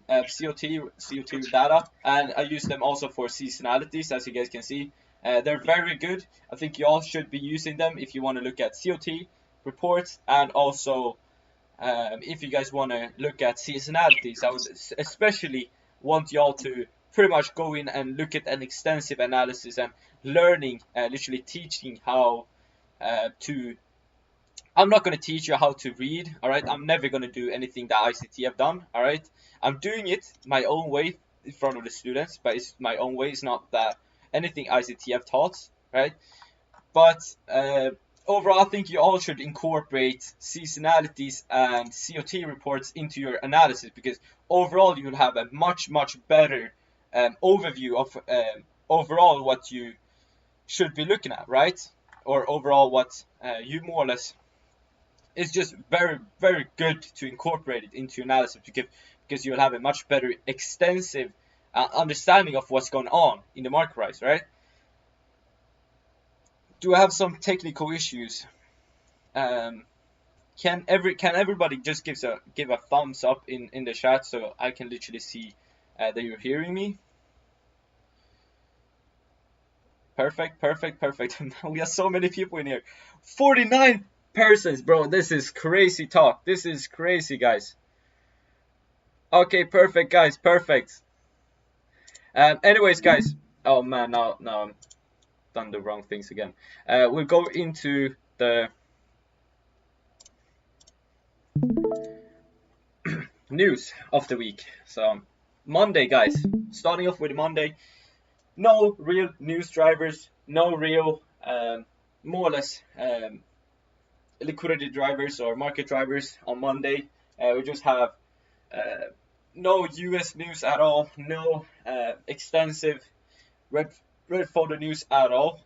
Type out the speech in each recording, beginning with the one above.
CO2 data, and I use them also for seasonalities, as you guys can see. They're very good. I think you all should be using them if you want to look at COT reports, and also if you guys want to look at seasonalities. I would especially want y'all to pretty much go in and look at an extensive analysis and learning, literally teaching how to. I'm not going to teach you how to read, all right? I'm never going to do anything that ICT have done, all right? I'm doing it my own way in front of the students, but it's my own way. It's not that anything ICT have taught, right? But overall, I think you all should incorporate seasonalities and COT reports into your analysis, because overall you'll have a much better overview of overall what you should be looking at, right? Or overall what you more or less. It's just very good to incorporate it into analysis, because you'll have a much better extensive understanding of what's going on in the market price, right? Do I have some technical issues? Can everybody just give a thumbs up in the chat so I can literally see that you're hearing me? Perfect. We have so many people in here. 49 persons, bro. This is crazy talk. This is crazy, guys. Okay, perfect, guys. Perfect. Anyways, guys. Oh man, now I'm done the wrong things again. We'll go into the news of the week. So Monday, guys. Starting off with Monday. No real news drivers. No real, more or less, liquidity drivers or market drivers on Monday. We just have no US news at all, no extensive red photo news at all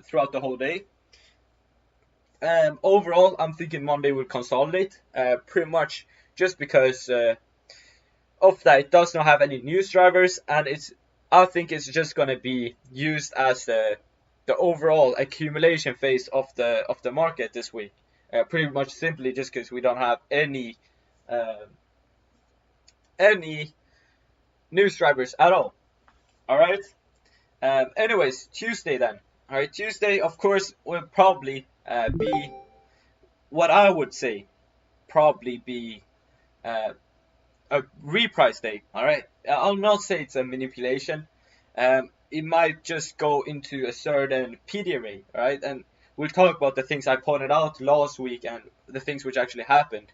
throughout the whole day. Overall, I'm thinking Monday will consolidate pretty much just because of that. It does not have any news drivers, and I think it's just going to be used as the overall accumulation phase of the market this week. Pretty much simply just because we don't have any news drivers at all. All right. Anyways, Tuesday then. All right, Tuesday of course will probably be what I would say probably be a reprice day. All right, I'll not say it's a manipulation. It might just go into a certain PD array, right? And we'll talk about the things I pointed out last week and the things which actually happened.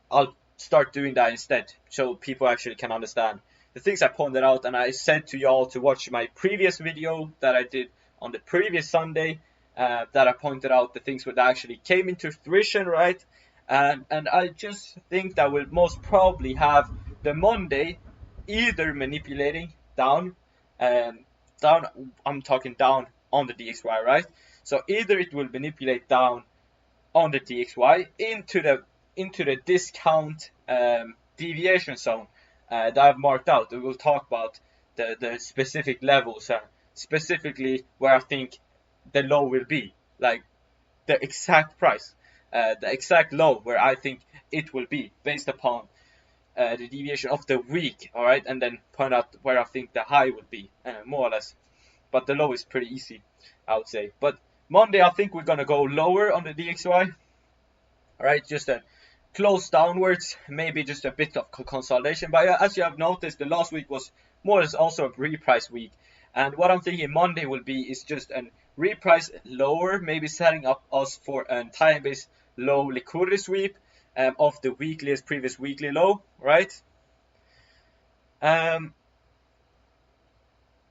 I'll start doing that instead, so people actually can understand the things I pointed out. And I said to y'all to watch my previous video that I did on the previous Sunday, that I pointed out the things that actually came into fruition, right? And I just think that we'll most probably have the Monday either manipulating down, I'm talking down on the DXY, right? So either it will manipulate down on the DXY into the discount deviation zone that I've marked out. We will talk about the specific levels, specifically where I think the low will be, like the exact price, the exact low where I think it will be based upon the deviation of the week, all right, and then point out where I think the high would be, more or less. But the low is pretty easy, I would say. But Monday, I think we're gonna go lower on the DXY, all right, just a close downwards, maybe just a bit of consolidation. But as you have noticed, the last week was more or less also a reprice week, and what I'm thinking Monday will be is just a reprice lower, maybe setting up us for a time-based low liquidity sweep of the previous weekly low, right?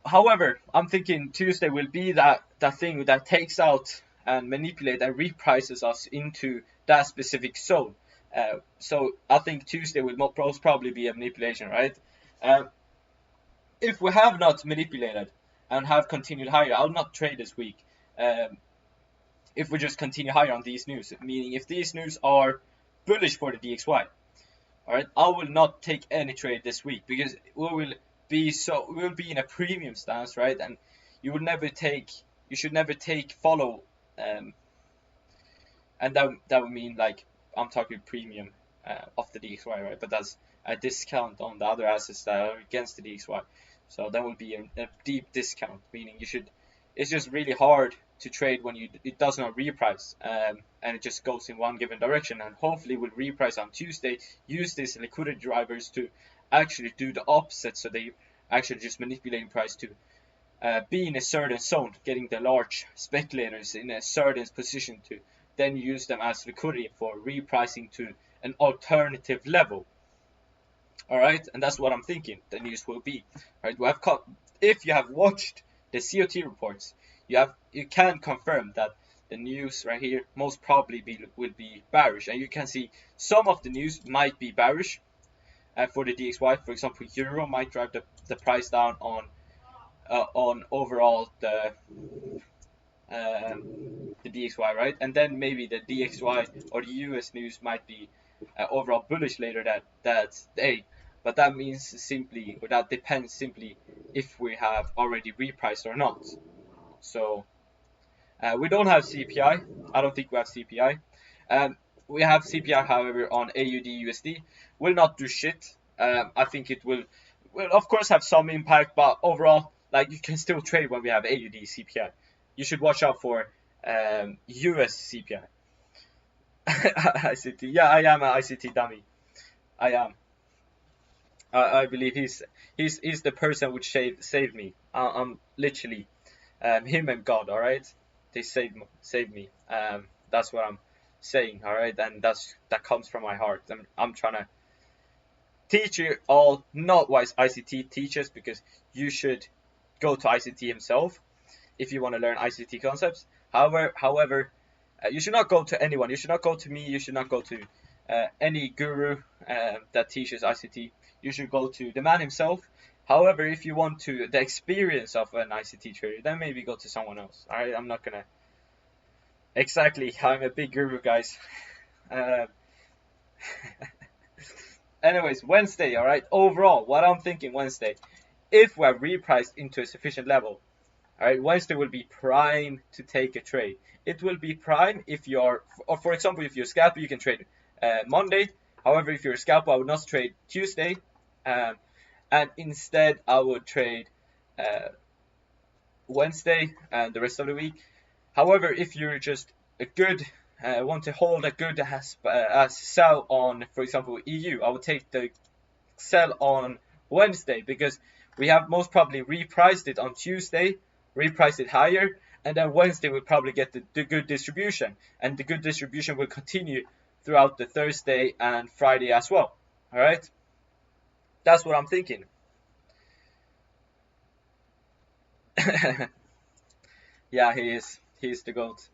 However, I'm thinking Tuesday will be that thing that takes out and manipulate and reprices us into that specific zone. So I think Tuesday will most probably be a manipulation, right? If we have not manipulated and have continued higher, I'll not trade this week. If we just continue higher on these news, meaning if these news are bullish for the DXY, all right, I will not take any trade this week, because we'll be in a premium stance, right? And you should never take follow, and that would mean, like, I'm talking premium of the DXY, right? But that's a discount on the other assets that are against the DXY. So that will be a deep discount, meaning it's just really hard to trade when it does not reprice, and it just goes in one given direction, and hopefully will reprice on Tuesday, use these liquidity drivers to actually do the opposite, so they actually just manipulating price to be in a certain zone, getting the large speculators in a certain position to then use them as liquidity for repricing to an alternative level. All right, and that's what I'm thinking the news will be. All right, if you have watched the COT reports, you can confirm that the news right here most probably will be bearish, and you can see some of the news might be bearish for the DXY. For example, Euro might drive the price down on overall the DXY, right? And then maybe the DXY or the US news might be overall bullish later that day. But that means simply, or that depends simply if we have already repriced or not. So we don't have CPI. I don't think we have CPI. We have CPI, however, on AUD USD. Will not do shit. I think it will of course have some impact, but overall, like, you can still trade when we have AUD CPI. You should watch out for US CPI. ICT. Yeah, I am an ICT dummy. I am. I believe he's the person which saved me. I'm literally him and God. All right, they saved me. That's what I'm saying. All right, and that comes from my heart. I'm trying to teach you all, not what ICT teaches, because you should go to ICT himself if you want to learn ICT concepts. However, you should not go to anyone. You should not go to me. You should not go to any guru that teaches ICT. You should go to the man himself. However, if you want the experience of an ICT trader, then maybe go to someone else. All right, I'm not gonna. Exactly, I'm a big guru, guys. Anyways, Wednesday, all right. Overall, what I'm thinking Wednesday, if we're repriced into a sufficient level, all right, Wednesday will be prime to take a trade. It will be prime if you're, or for example, if you're a scalper, you can trade Monday. However, if you're a scalper, I would not trade Tuesday, and instead I would trade Wednesday and the rest of the week. However, if you're just a good want to hold a good sell on, for example, EU, I would take the sell on Wednesday, because we have most probably repriced it on Tuesday, repriced it higher, and then Wednesday will probably get the good distribution, and the good distribution will continue throughout the Thursday and Friday as well. All right, that's what I'm thinking. Yeah, he's the GOAT.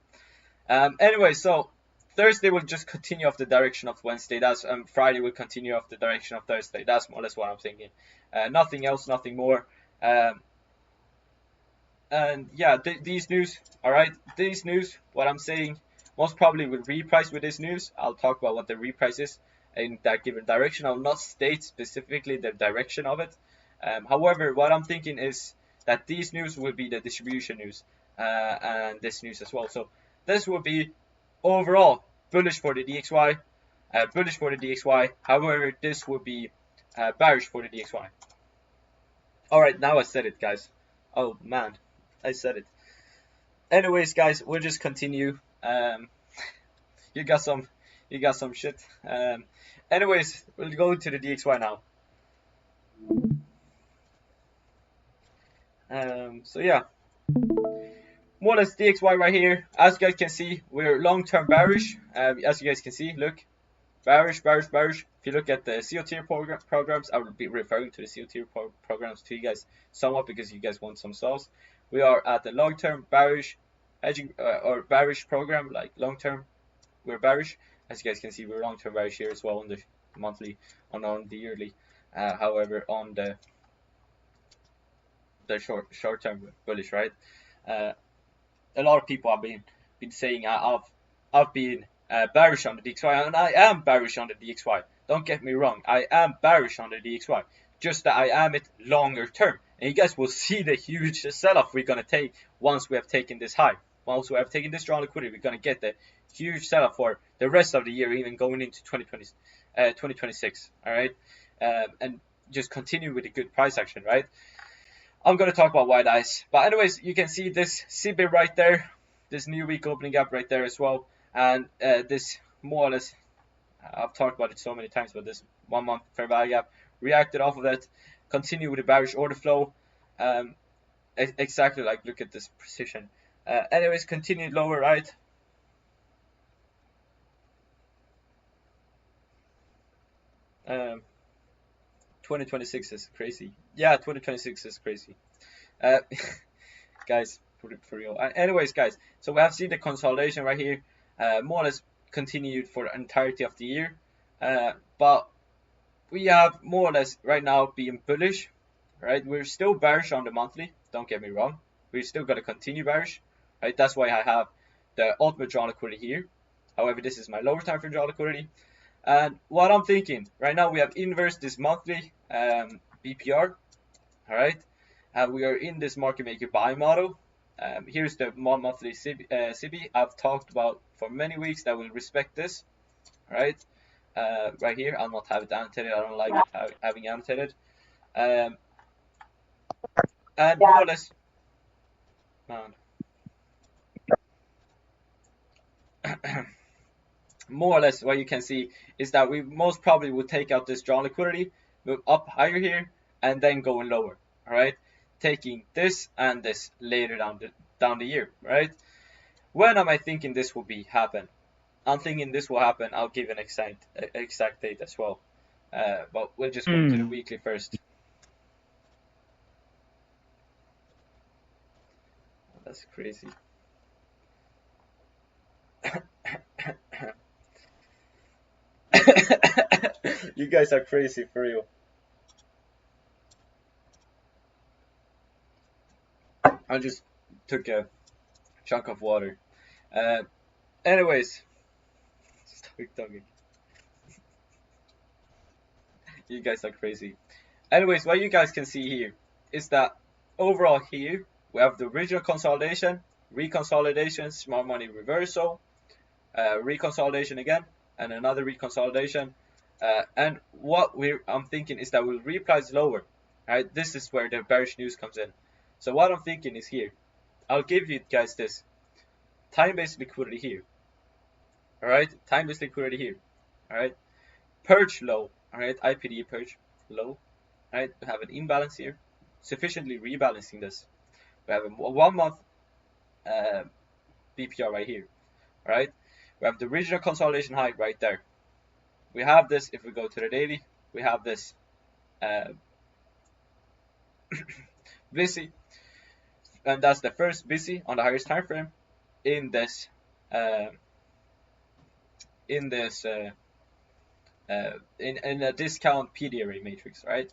Anyway, so Thursday will just continue off the direction of Wednesday. That's Friday will continue off the direction of Thursday. That's more or less what I'm thinking. Nothing else, nothing more. And yeah, these news, all right, these news, what I'm saying, most probably will reprice with this news. I'll talk about what the reprice is in that given direction. I'll not state specifically the direction of it. However, what I'm thinking is that these news will be the distribution news, and this news as well. So this will be overall bullish for the DXY, bullish for the DXY. However, this will be bearish for the DXY. All right, now I said it, guys. Oh man, I said it. Anyways, guys, we'll just continue. You got some shit. Anyways, we'll go to the DXY now. So yeah, more or less DXY right here. As you guys can see, we're long-term bearish. As you guys can see, look, bearish, bearish, bearish. If you look at the COT programs, I will be referring to the COT programs to you guys somewhat because you guys want some stalls. We are at the long-term bearish hedging or bearish program, like long-term, we're bearish. As you guys can see, we're long-term bearish here as well on the monthly and on the yearly. However, on the short-term bullish, right? A lot of people have been saying I've been bearish on the DXY, and I am bearish on the DXY. Don't get me wrong, I am bearish on the DXY. Just that I am it longer term, and you guys will see the huge sell-off we're gonna take once we have taken this high. Once we have taken this strong liquidity, we're gonna get the huge sell-off for the rest of the year, even going into 2026. All right. and just continue with a good price action, right? I'm going to talk about white eyes. But anyways, you can see this CB right there, this new week opening gap right there as well. And this more or less, I've talked about it so many times, but this 1 month fair value gap reacted off of it, continue with the bearish order flow. Exactly like, look at this precision. Anyways, continued lower, right? Um, 2026 is crazy. Yeah, 2026 is crazy. Guys, for real. Anyways, guys, so we have seen the consolidation right here, more or less continued for the entirety of the year. But we have more or less right now being bullish, right? We're still bearish on the monthly, don't get me wrong. We're still going to continue bearish, right? That's why I have the ultimate draw liquidity here. However, this is my lower time frame draw liquidity. And what I'm thinking, right now we have inverse this monthly BPR, all right? And we are in this market maker buy model. Here's the monthly CB I've talked about for many weeks that will respect this, right? Right here, I'll not have it annotated. I don't like having annotated. And more or less, man. More or less what you can see is that we most probably will take out this drawn liquidity, move up higher here, and then going lower, all right? Taking this and this later down the year, right? When am I thinking this will happen? I'm thinking this will happen. I'll give an exact date as well. But we'll just go to the weekly first. That's crazy. You guys are crazy for real. I just took a chunk of water. Anyways, stop talking. You guys are crazy. Anyways, what you guys can see here is that overall here we have the original consolidation, reconsolidation, smart money reversal, reconsolidation again, and another reconsolidation. And what I'm thinking is that we'll reprice lower. Right, this is where the bearish news comes in. So what I'm thinking is here. I'll give you guys this time-based liquidity here. All right, time-based liquidity here. All right, purge low. All right, IPD purge low. All right, we have an imbalance here, sufficiently rebalancing this. We have a 1 month BPR right here. All right, we have the original consolidation high right there. We have this. If we go to the daily, we have this busy, and that's the first busy on the highest time frame in this in a discount PD array matrix, right?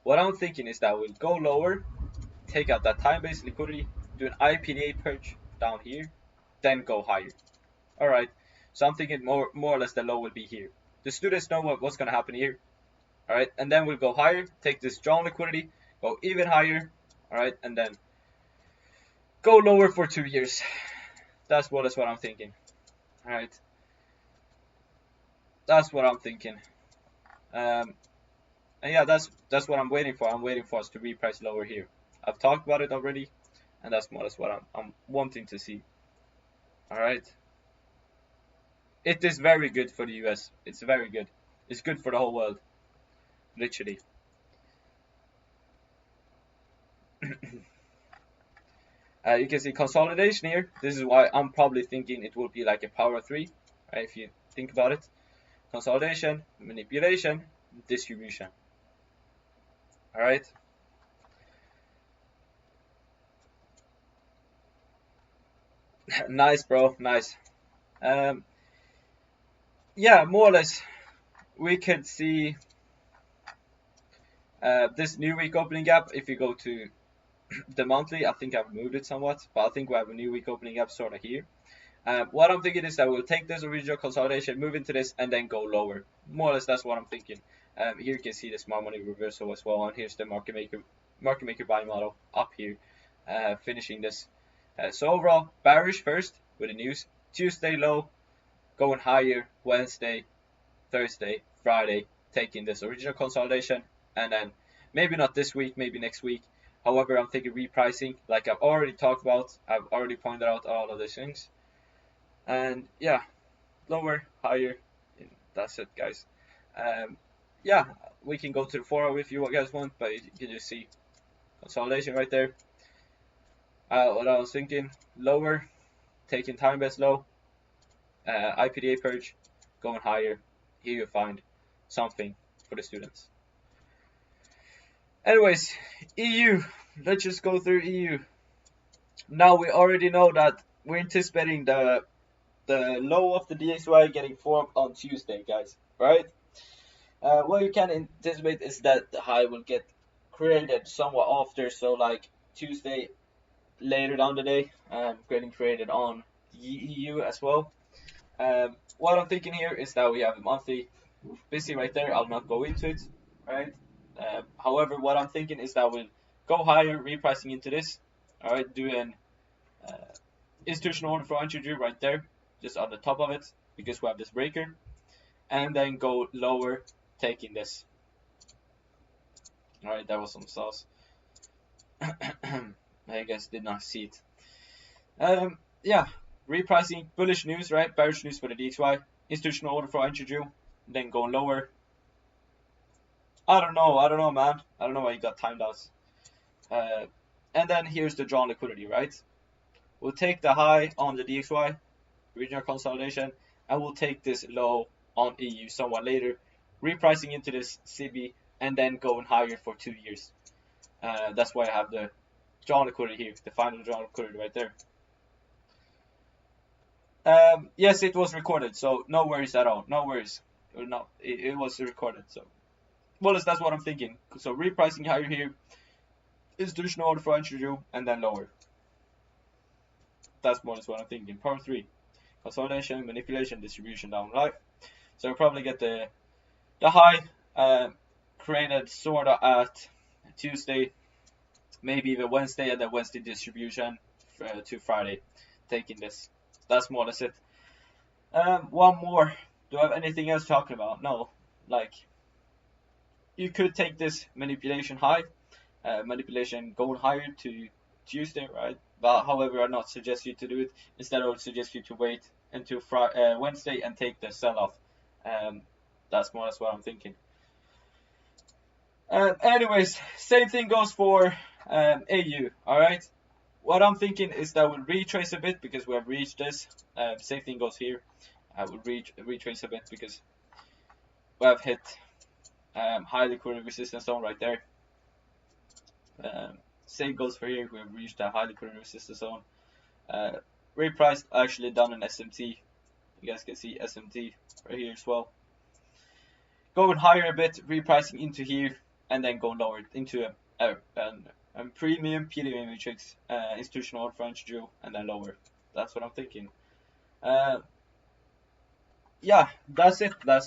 What I'm thinking is that we'll go lower, take out that time-based liquidity, do an IPDA purge down here, then go higher. All right, so I'm thinking more or less the low will be here. The students know what's going to happen here. All right, and then we'll go higher, take this drawn liquidity, go even higher, all right, and then go lower for 2 years. That's what I'm thinking. All right, that's what I'm thinking. And yeah, that's what I'm waiting for. I'm waiting for us to reprice lower here. I've talked about it already, and that's more or less what I'm wanting to see. All right. It is very good for the US. It's very good. It's good for the whole world. Literally. You can see consolidation here. This is why I'm probably thinking it will be like a power 3, right? If you think about it. Consolidation, manipulation, distribution. All right. Nice, bro. Nice. Yeah, more or less, we could see this new week opening gap. If you go to the monthly, I think I've moved it somewhat, but I think we have a new week opening gap sort of here. What I'm thinking is that we'll take this original consolidation, move into this, and then go lower. More or less, that's what I'm thinking. Here you can see the smart money reversal as well, and here's the market maker buy model up here, finishing this. So overall, bearish first with the news. Tuesday low, going higher. Wednesday, Thursday, Friday, taking this original consolidation, and then maybe not this week, maybe next week. However, I'm thinking repricing, like I've already talked about. I've already pointed out all of these things. And yeah, lower, higher. That's it, guys. Yeah, we can go to the 4 if you guys want, but you can just see consolidation right there. What I was thinking, lower, taking time-based low, IPDA purge, going higher. Here you find something for the students. Anyways, EU. Let's just go through EU. Now we already know that we're anticipating the low of the DXY getting formed on Tuesday, guys. Right? What you can anticipate is that the high will get created somewhat after, so like Tuesday later down the day, getting created on the EU as well. What I'm thinking here is that we have a monthly busy right there. I'll not go into it, right? However, what I'm thinking is that we'll go higher, repricing into this. All right, do an institutional order for entry right there, just on the top of it, because we have this breaker, and then go lower, taking this. All right, that was some sauce. I guess did not see it. Yeah, repricing, bullish news, right? Bearish news for the DXY, institutional order for entry, then going lower. I don't know, man. I don't know why you got timed out. And then here's the drawn liquidity, right? We'll take the high on the DXY, regional consolidation, and we'll take this low on EU somewhat later, repricing into this CB, and then going higher for 2 years. That's why I have the drawn liquidity here, the final drawn liquidity right there. Yes, it was recorded, so no worries at all. No worries. It was recorded, so. Well, that's what I'm thinking. So repricing higher here, institutional order for entry, and then lower. That's more or less what I'm thinking. Part 3, consolidation, manipulation, distribution down, right? So we'll probably get the high created sort of at Tuesday, maybe even Wednesday, and then Wednesday distribution to Friday, taking this. That's more or less it. One more. Do I have anything else talking about? No. Like, you could take this manipulation high, manipulation going higher to Tuesday, right? But however, I not suggest you to do it. Instead, I would suggest you to wait until Wednesday and take the sell-off. That's more or less what I'm thinking. Anyways, same thing goes for AU, alright? What I'm thinking is that we'll retrace a bit because we have reached this. Same thing goes here. I will retrace a bit because we have hit high liquidity resistance zone right there. Same goes for here. We have reached a high liquidity resistance zone. Repriced, actually done an SMT. You guys can see SMT right here as well. Going higher a bit, repricing into here, and then going lower into a premium PDA matrix, institutional order for entry, and then lower. That's what I'm thinking. Yeah, that's it. That's